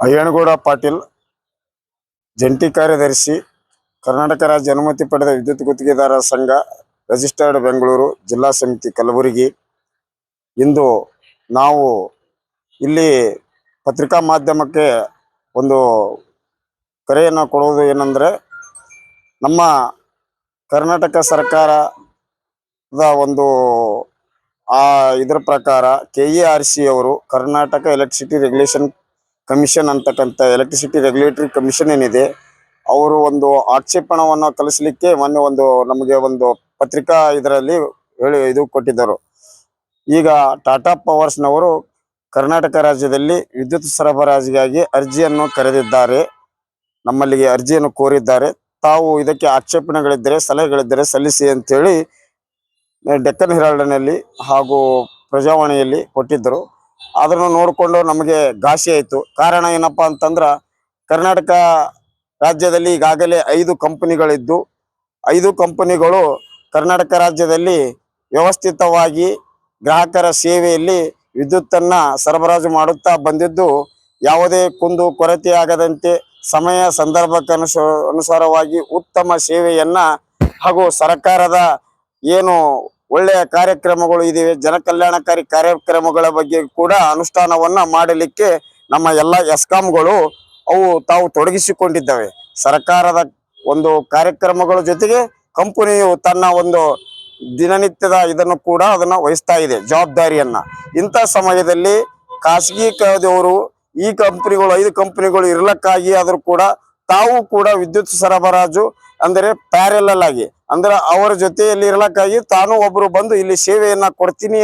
ಅಯ್ಯನಗೌಡ ಪಾಟೀಲ್, ಜಂಟಿ ಕಾರ್ಯದರ್ಶಿ, ಕರ್ನಾಟಕ ರಾಜ್ಯ ಅನುಮತಿ ಪಡೆದ ವಿದ್ಯುತ್ ಗುತ್ತಿಗೆದಾರರ ಸಂಘ, ರಿಜಿಸ್ಟರ್ಡ್ ಬೆಂಗಳೂರು, ಜಿಲ್ಲಾ ಸಮಿತಿ ಕಲಬುರಗಿ. ಇಂದು ನಾವು ಇಲ್ಲಿ ಪತ್ರಿಕಾ ಮಾಧ್ಯಮಕ್ಕೆ ಒಂದು ಕರೆಯನ್ನು ಕೊಡುವುದು ಏನೆಂದರೆ, ನಮ್ಮ ಕರ್ನಾಟಕ ಸರ್ಕಾರದ ಒಂದು ಇದರ ಪ್ರಕಾರ KERC ಅವರು ಕರ್ನಾಟಕ ಎಲೆಕ್ಟ್ರಿಸಿಟಿ ರೆಗ್ಯುಲೇಷನ್ ಕಮಿಷನ್ ಅಂತಕ್ಕಂಥ ಎಲೆಕ್ಟ್ರಿಸಿಟಿ ರೆಗ್ಯುಲೇಟರಿ ಕಮಿಷನ್ ಏನಿದೆ, ಅವರು ಒಂದು ಆಕ್ಷೇಪಣವನ್ನು ಕಲಿಸಲಿಕ್ಕೆ ಮೊನ್ನೆ ನಮಗೆ ಒಂದು ಪತ್ರಿಕಾ ಇದರಲ್ಲಿ ಕೊಟ್ಟಿದ್ದರು. ಈಗ ಟಾಟಾ ಪವರ್ಸ್ನವರು ಕರ್ನಾಟಕ ರಾಜ್ಯದಲ್ಲಿ ವಿದ್ಯುತ್ ಸರಬರಾಜಿಗಾಗಿ ಅರ್ಜಿಯನ್ನು ಕರೆದಿದ್ದಾರೆ, ನಮ್ಮಲ್ಲಿಗೆ ಅರ್ಜಿಯನ್ನು ಕೋರಿದ್ದಾರೆ. ತಾವು ಇದಕ್ಕೆ ಆಕ್ಷೇಪಣೆಗಳಿದ್ದರೆ, ಸಲಹೆಗಳಿದ್ದರೆ ಸಲ್ಲಿಸಿ ಅಂತೇಳಿ ಡೆಕ್ಕನ್ ಹೆರಾಲ್ಡ್ನಲ್ಲಿ ಹಾಗೂ ಪ್ರಜಾವಾಣಿಯಲ್ಲಿ ಕೊಟ್ಟಿದ್ದರು. ಅದನ್ನು ನೋಡಿಕೊಂಡು ನಮಗೆ ಘಾಸಿ ಆಯಿತು. ಕಾರಣ ಏನಪ್ಪ ಅಂತಂದ್ರೆ, ಕರ್ನಾಟಕ ರಾಜ್ಯದಲ್ಲಿ ಈಗಾಗಲೇ 5 ಕಂಪನಿಗಳಿದ್ದು, 5 ಕಂಪನಿಗಳು ಕರ್ನಾಟಕ ರಾಜ್ಯದಲ್ಲಿ ವ್ಯವಸ್ಥಿತವಾಗಿ ಗ್ರಾಹಕರ ಸೇವೆಯಲ್ಲಿ ವಿದ್ಯುತ್ತನ್ನು ಸರಬರಾಜು ಮಾಡುತ್ತಾ ಬಂದಿದ್ದು, ಯಾವುದೇ ಕುಂದು ಕೊರತೆಯಾಗದಂತೆ ಸಮಯ ಸಂದರ್ಭಕ್ಕೆ ಅನುಸಾರವಾಗಿ ಉತ್ತಮ ಸೇವೆಯನ್ನು ಹಾಗೂ ಸರ್ಕಾರದ ಏನು ಒಳ್ಳೆಯ ಕಾರ್ಯಕ್ರಮಗಳು ಇದಿವೆ, ಜನಕಲ್ಯಾಣಕಾರಿ ಕಾರ್ಯಕ್ರಮಗಳ ಬಗ್ಗೆ ಕೂಡ ಅನುಷ್ಠಾನವನ್ನ ಮಾಡಲಿಕ್ಕೆ ನಮ್ಮ ಎಲ್ಲ ಎಸ್ಕಾಂಗಳು ತಾವು ತೊಡಗಿಸಿಕೊಂಡಿದ್ದಾವೆ. ಸರ್ಕಾರದ ಒಂದು ಕಾರ್ಯಕ್ರಮಗಳ ಜೊತೆಗೆ ಕಂಪನಿಯು ತನ್ನ ಒಂದು ದಿನನಿತ್ಯದ ಇದನ್ನು ಕೂಡ ಅದನ್ನ ವಹಿಸ್ತಾ ಇದೆ, ಜವಾಬ್ದಾರಿಯನ್ನ. ಇಂಥ ಸಮಯದಲ್ಲಿ ಖಾಸಗಿ ಕದವರು ಈ ಕಂಪನಿಗಳು 5 ಕಂಪನಿಗಳು ಇರ್ಲಕ್ಕಾಗಿ ಆದ್ರೂ ಕೂಡ ತಾವು ಕೂಡ ವಿದ್ಯುತ್ ಸರಬರಾಜು ಅಂದರೆ ಪ್ಯಾರಲಲ್ ಆಗಿ, ಅಂದ್ರೆ ಅವರ ಜೊತೆಯಲ್ಲಿ ಇರ್ಲಕ್ಕಾಗಿ ತಾನು ಒಬ್ರು ಬಂದು ಇಲ್ಲಿ ಸೇವೆಯನ್ನ ಕೊಡ್ತೀನಿ,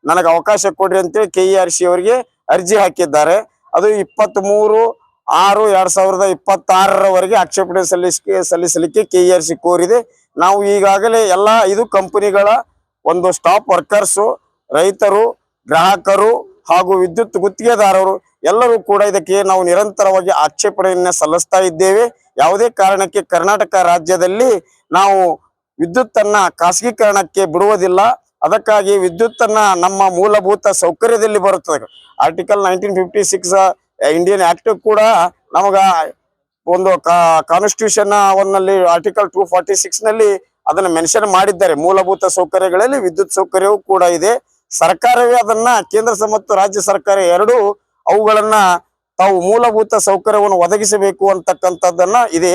ನನಗೆ ಅವಕಾಶ ಕೊಡ್ರಿ ಅಂತೇಳಿ KERC ಅವರಿಗೆ ಅರ್ಜಿ ಹಾಕಿದ್ದಾರೆ. ಅದು 23/6/2026 ಆಕ್ಷೇಪಣೆ ಸಲ್ಲಿಸಲಿಕ್ಕೆ KERC ಕೋರಿದೆ. ನಾವು ಈಗಾಗಲೇ ಎಲ್ಲ 5 ಕಂಪನಿಗಳ ಒಂದು ಸ್ಟಾಫ್ ವರ್ಕರ್ಸು, ರೈತರು, ಗ್ರಾಹಕರು ಹಾಗೂ ವಿದ್ಯುತ್ ಗುತ್ತಿಗೆದಾರರು ಎಲ್ಲರೂ ಕೂಡ ಇದಕ್ಕೆ ನಾವು ನಿರಂತರವಾಗಿ ಆಕ್ಷೇಪಣೆಯನ್ನ ಸಲ್ಲಿಸ್ತಾ ಇದ್ದೇವೆ. ಯಾವುದೇ ಕಾರಣಕ್ಕೆ ಕರ್ನಾಟಕ ರಾಜ್ಯದಲ್ಲಿ ನಾವು ವಿದ್ಯುತ್ತನ್ನ ಖಾಸಗೀಕರಣಕ್ಕೆ ಬಿಡುವುದಿಲ್ಲ. ಅದಕ್ಕಾಗಿ ವಿದ್ಯುತ್ತನ್ನ ನಮ್ಮ ಮೂಲಭೂತ ಸೌಕರ್ಯದಲ್ಲಿ ಬರುತ್ತದೆ. ಆರ್ಟಿಕಲ್ 1956 ಇಂಡಿಯನ್ ಆಕ್ಟ್ ಕೂಡ ನಮಗ ಒಂದು ಕಾನ್ಸ್ಟಿಟ್ಯೂಷನ್ ನಲ್ಲಿ ಆರ್ಟಿಕಲ್ 246 ನಲ್ಲಿ ಅದನ್ನ ಮೆನ್ಷನ್ ಮಾಡಿದ್ದಾರೆ. ಮೂಲಭೂತ ಸೌಕರ್ಯಗಳಲ್ಲಿ ವಿದ್ಯುತ್ ಸೌಕರ್ಯವೂ ಕೂಡ ಇದೆ. ಸರ್ಕಾರವೇ ಅದನ್ನ, ಕೇಂದ್ರ ಮತ್ತು ರಾಜ್ಯ ಸರ್ಕಾರ ಎರಡೂ ಅವುಗಳನ್ನ ತಾವು ಮೂಲಭೂತ ಸೌಕರ್ಯವನ್ನು ಒದಗಿಸಬೇಕು ಅಂತಕ್ಕಂಥದ್ದನ್ನ ಇದೆ.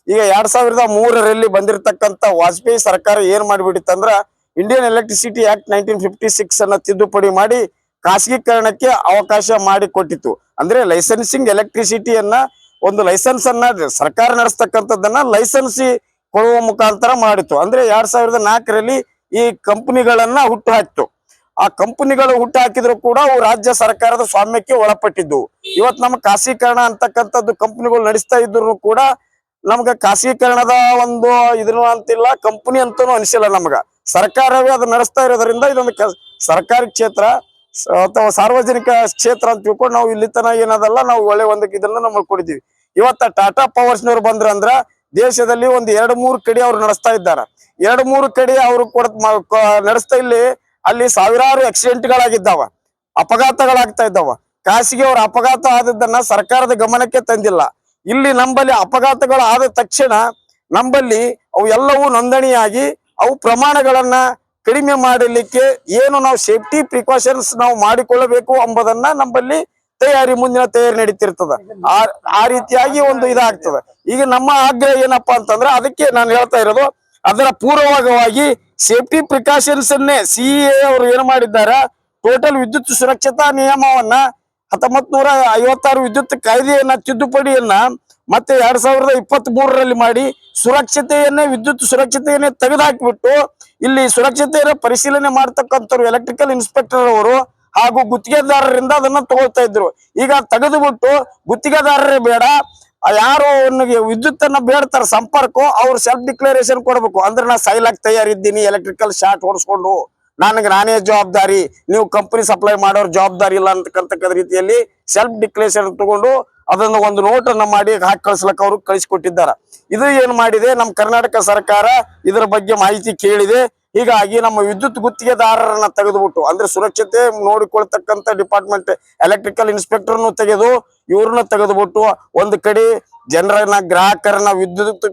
ಈಗ 2003ರಲ್ಲಿ ಬಂದಿರತಕ್ಕಂಥ ವಾಜಪೇಯಿ ಸರ್ಕಾರ ಏನ್ ಮಾಡಿಬಿಟ್ಟಿತ್ತಂದ್ರ, ಇಂಡಿಯನ್ ಎಲೆಕ್ಟ್ರಿಸಿಟಿ ಆಕ್ಟ್ 1956 ಅನ್ನ ತಿದ್ದುಪಡಿ ಮಾಡಿ ಖಾಸಗೀಕರಣಕ್ಕೆ ಅವಕಾಶ ಮಾಡಿಕೊಟ್ಟಿತ್ತು. ಅಂದ್ರೆ ಲೈಸೆನ್ಸಿಂಗ್ ಎಲೆಕ್ಟ್ರಿಸಿಟಿಯನ್ನ ಒಂದು ಲೈಸೆನ್ಸ್ ಅನ್ನ ಸರ್ಕಾರ ನಡೆಸ್ತಕ್ಕಂಥದ್ದನ್ನ ಲೈಸೆನ್ಸಿ ಕೊಡುವ ಮುಖಾಂತರ ಮಾಡಿತ್ತು. ಅಂದ್ರೆ 2004ರಲ್ಲಿ ಈ ಕಂಪನಿಗಳನ್ನ ಹುಟ್ಟು ಹಾಕಿತು. ಆ ಕಂಪನಿಗಳು ಹುಟ್ಟು ಹಾಕಿದ್ರು ಕೂಡ ಅವು ರಾಜ್ಯ ಸರ್ಕಾರದ ಸ್ವಾಮ್ಯಕ್ಕೆ ಒಳಪಟ್ಟಿದ್ದು. ಇವತ್ತು ನಮ್ಮ ಖಾಸಗೀಕರಣ ಅಂತಕ್ಕಂಥದ್ದು ಕಂಪನಿಗಳು ನಡೆಸ್ತಾ ಇದ್ರು ಕೂಡ ನಮ್ಗ ಖಾಸಗೀಕರಣದ ಒಂದು ಇದನ್ನು ಅಂತಿಲ್ಲ, ಕಂಪನಿ ಅಂತಾನು ಅನಿಸಿಲ್ಲ. ನಮ್ಗ ಸರ್ಕಾರವೇ ಅದು ನಡೆಸ್ತಾ ಇರೋದ್ರಿಂದ ಇದೊಂದು ಸರ್ಕಾರಿ ಕ್ಷೇತ್ರ ಅಥವಾ ಸಾರ್ವಜನಿಕ ಕ್ಷೇತ್ರ ಅಂತ ತಿಳ್ಕೊಂಡು ನಾವು ಇಲ್ಲಿ ತನ ಏನದಲ್ಲ, ನಾವು ಒಳ್ಳೆ ಒಂದು ಇದನ್ನ ನಮ್ಮಲ್ಲಿ ಕೊಡಿದೀವಿ. ಇವತ್ತ ಟಾಟಾ ಪವರ್ಸ್ನವ್ರು ಬಂದ್ರಂದ್ರ ದೇಶದಲ್ಲಿ ಒಂದು 2-3 ಕಡೆ ಅವ್ರು ನಡೆಸ್ತಾ ಇದ್ದಾರೆ. 2-3 ಕಡೆ ಅವರು ನಡೆಸ್ತಾ ಅಲ್ಲಿ ಸಾವಿರಾರು ಆಕ್ಸಿಡೆಂಟ್ಗಳಾಗಿದ್ದಾವ, ಅಪಘಾತಗಳಾಗ್ತಾ ಇದ್ದಾವ. ಖಾಸಗಿ ಅವ್ರ ಅಪಘಾತ ಆದದ್ದನ್ನ ಸರ್ಕಾರದ ಗಮನಕ್ಕೆ ತಂದಿಲ್ಲ. ಇಲ್ಲಿ ನಂಬಲ್ಲಿ ಅಪಘಾತಗಳು ಆದ ತಕ್ಷಣ ನಂಬಲ್ಲಿ ಅವು ಎಲ್ಲವೂ ನೋಂದಣಿಯಾಗಿ ಅವು ಪ್ರಮಾಣಗಳನ್ನ ಕಡಿಮೆ ಮಾಡಲಿಕ್ಕೆ ಏನು ನಾವು ಸೇಫ್ಟಿ ಪ್ರಿಕಾಷನ್ಸ್ ನಾವು ಮಾಡಿಕೊಳ್ಳಬೇಕು ಎಂಬುದನ್ನ ನಂಬಲ್ಲಿ ಮುಂದಿನ ತಯಾರಿ ನಡೀತಿರ್ತದ. ಆ ರೀತಿಯಾಗಿ ಒಂದು ಇದಾಗ್ತದೆ. ಈಗ ನಮ್ಮ ಆಗ್ರಹ ಏನಪ್ಪಾ ಅಂತಂದ್ರೆ, ಅದಕ್ಕೆ ನಾನು ಹೇಳ್ತಾ ಇರೋದು, ಅದರ ಪೂರ್ವಭಾಗವಾಗಿ ಸೇಫ್ಟಿ ಪ್ರಿಕಾಷನ್ಸ್ ಅನ್ನೇ CEA ಅವರು ಏನು ಮಾಡಿದ್ದಾರೆ, ಟೋಟಲ್ ವಿದ್ಯುತ್ ಸುರಕ್ಷತಾ ನಿಯಮವನ್ನ 1956 ವಿದ್ಯುತ್ ಕಾಯ್ದೆಯನ್ನ ತಿದ್ದುಪಡಿಯನ್ನ ಮತ್ತೆ 2023ರಲ್ಲಿ ಮಾಡಿ ವಿದ್ಯುತ್ ಸುರಕ್ಷತೆಯನ್ನೇ ತೆಗೆದುಹಾಕಿಬಿಟ್ಟು ಇಲ್ಲಿ ಸುರಕ್ಷತೆಯನ್ನು ಪರಿಶೀಲನೆ ಮಾಡ್ತಕ್ಕಂಥವ್ರು ಎಲೆಕ್ಟ್ರಿಕಲ್ ಇನ್ಸ್ಪೆಕ್ಟರ್ ಅವರು ಹಾಗೂ ಗುತ್ತಿಗೆದಾರರಿಂದ ಅದನ್ನ ತಗೊಳ್ತಾ ಇದ್ರು. ಈಗ ತೆಗೆದುಬಿಟ್ಟು ಗುತ್ತಿಗೆದಾರರೇ ಬೇಡ, ಯಾರು ವಿದ್ಯುತ್ ಅನ್ನ ಬೇಡ್ತಾರ ಸಂಪರ್ಕ, ಅವ್ರು ಸೆಲ್ಫ್ ಡಿಕ್ಲರೇಷನ್ ಕೊಡ್ಬೇಕು. ಅಂದ್ರೆ ನಾ ಸೈಲಾಕ್ ತಯಾರಿದ್ದೀನಿ, ಎಲೆಕ್ಟ್ರಿಕಲ್ ಶಾರ್ಟ್ ಹೊಡ್ಸ್ಕೊಂಡು ನಾನೇ ಜವಾಬ್ದಾರಿ, ನೀವು ಕಂಪನಿ ಸಪ್ಲೈ ಮಾಡೋರ್ ಜವಾಬ್ದಾರಿ ಇಲ್ಲ ಅಂತಕ್ಕಂಥ ರೀತಿಯಲ್ಲಿ ಸೆಲ್ಫ್ ಡಿಕ್ಲರೇಷನ್ ತಗೊಂಡು ಅದನ್ನ ಒಂದು ನೋಟ್ ಅನ್ನ ಮಾಡಿ ಹಾಕಿ ಕಳಿಸ್ಲಕ್ಕ ಅವರು ಕಳಿಸಿಕೊಟ್ಟಿದ್ದಾರೆ. ಇದು ಏನ್ ಮಾಡಿದೆ, ನಮ್ಮ ಕರ್ನಾಟಕ ಸರ್ಕಾರ ಇದರ ಬಗ್ಗೆ ಮಾಹಿತಿ ಕೇಳಿದೆ. ಹೀಗಾಗಿ ನಮ್ಮ ವಿದ್ಯುತ್ ಗುತ್ತಿಗೆದಾರರನ್ನ ತೆಗೆದುಬಿಟ್ಟು ಅಂದ್ರೆ ಸುರಕ್ಷತೆ ನೋಡಿಕೊಳ್ತಕ್ಕಂಥ ಡಿಪಾರ್ಟ್ಮೆಂಟ್ ಎಲೆಕ್ಟ್ರಿಕಲ್ ಇನ್ಸ್ಪೆಕ್ಟರ್ನು ತೆಗೆದು ಇವ್ರನ್ನ ತೆಗೆದುಬಿಟ್ಟು ಒಂದು ಕಡೆ ಜನರನ್ನ ಗ್ರಾಹಕರನ್ನ ವಿದ್ಯುತ್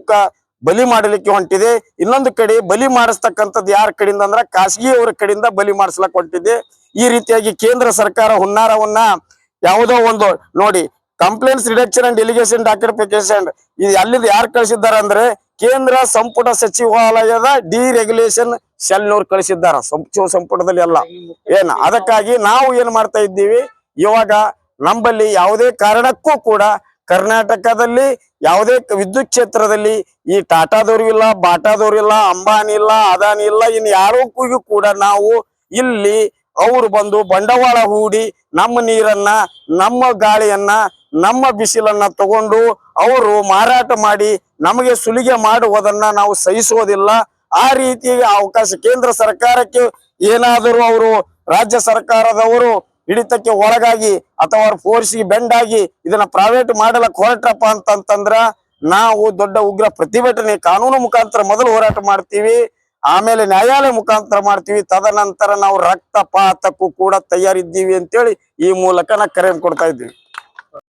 ಬಲಿ ಮಾಡಲಿಕ್ಕೆ ಹೊಂಟಿದೆ. ಇನ್ನೊಂದು ಕಡೆ ಬಲಿ ಮಾಡಿಸ್ತಕ್ಕಂಥದ್ದು ಯಾರ ಕಡೆಯಿಂದ ಅಂದ್ರ ಖಾಸಗಿಯವರ ಕಡೆಯಿಂದ ಬಲಿ ಮಾಡಿಸ್ಲಕ್ ಹೊಂಟಿದೆ. ಈ ರೀತಿಯಾಗಿ ಕೇಂದ್ರ ಸರ್ಕಾರ ಹುನ್ನಾರವನ್ನ ಯಾವುದೋ ಒಂದು ನೋಡಿ complaints reduction and delegation documentation ಇದು ಅಲ್ಲಿಂದ ಯಾರು ಕಳಿಸಿದ್ದಾರೆ ಅಂದ್ರೆ ಕೇಂದ್ರ ಸಂಪುಟ ಸಚಿವಾಲಯದ ಡಿರೆಗ್ಯುಲೇಷನ್ ಸೆಲ್ನವ್ರು ಕಳಿಸಿದ್ದಾರ ಸಚಿವ ಸಂಪುಟದಲ್ಲಿ ಎಲ್ಲ ಅದಕ್ಕಾಗಿ ನಾವು ಏನ್ ಮಾಡ್ತಾ ಇದ್ದೀವಿ ಇವಾಗ ನಂಬಲ್ಲಿ ಯಾವುದೇ ಕಾರಣಕ್ಕೂ ಕೂಡ ಕರ್ನಾಟಕದಲ್ಲಿ ಯಾವುದೇ ವಿದ್ಯುತ್ ಕ್ಷೇತ್ರದಲ್ಲಿ ಈ ಟಾಟಾದವ್ರು ಇಲ್ಲ, ಬಾಟಾದವ್ರು ಇಲ್ಲ, ಅಂಬಾನಿ ಇಲ್ಲ, ಅದಾನಿ ಇಲ್ಲ, ಇನ್ನು ಯಾರಿಗೂ ಕೂಡ ನಾವು ಇಲ್ಲಿ ಅವರು ಬಂದು ಬಂಡವಾಳ ಹೂಡಿ ನಮ್ಮ ನೀರನ್ನ, ನಮ್ಮ ಗಾಳಿಯನ್ನ, ನಮ್ಮ ಬಿಸಿಲನ್ನ ತಗೊಂಡು ಅವರು ಮಾರಾಟ ಮಾಡಿ ನಮಗೆ ಸುಲಿಗೆ ಮಾಡುವುದನ್ನ ನಾವು ಸಹಿಸುವುದಿಲ್ಲ. ಆ ರೀತಿ ಅವಕಾಶ ಕೇಂದ್ರ ಸರ್ಕಾರಕ್ಕೆ ಏನಾದರೂ ಅವರು ರಾಜ್ಯ ಸರ್ಕಾರದವರು ಹಿಡಿತಕ್ಕೆ ಒಳಗಾಗಿ ಅಥವಾ ಫೋರ್ಸ್ಗೆ ಬೆಂಡಾಗಿ ಇದನ್ನ ಪ್ರೈವೇಟ್ ಮಾಡಲಕ್ ಹೊರಟಪ್ಪ ಅಂತಂದ್ರ ನಾವು ದೊಡ್ಡ ಉಗ್ರ ಪ್ರತಿಭಟನೆ ಕಾನೂನು ಮುಖಾಂತರ ಮೊದಲು ಹೋರಾಟ ಮಾಡ್ತೀವಿ, ಆಮೇಲೆ ನ್ಯಾಯಾಲಯ ಮುಖಾಂತರ ಮಾಡ್ತೀವಿ, ತದನಂತರ ನಾವು ರಕ್ತಪಾತಕ್ಕೂ ಕೂಡ ತಯಾರಿದ್ದೀವಿ ಅಂತೇಳಿ ಈ ಮೂಲಕ ನಾ ಕರೆ ಕೊಡ್ತಾ ಇದ್ದೀವಿ.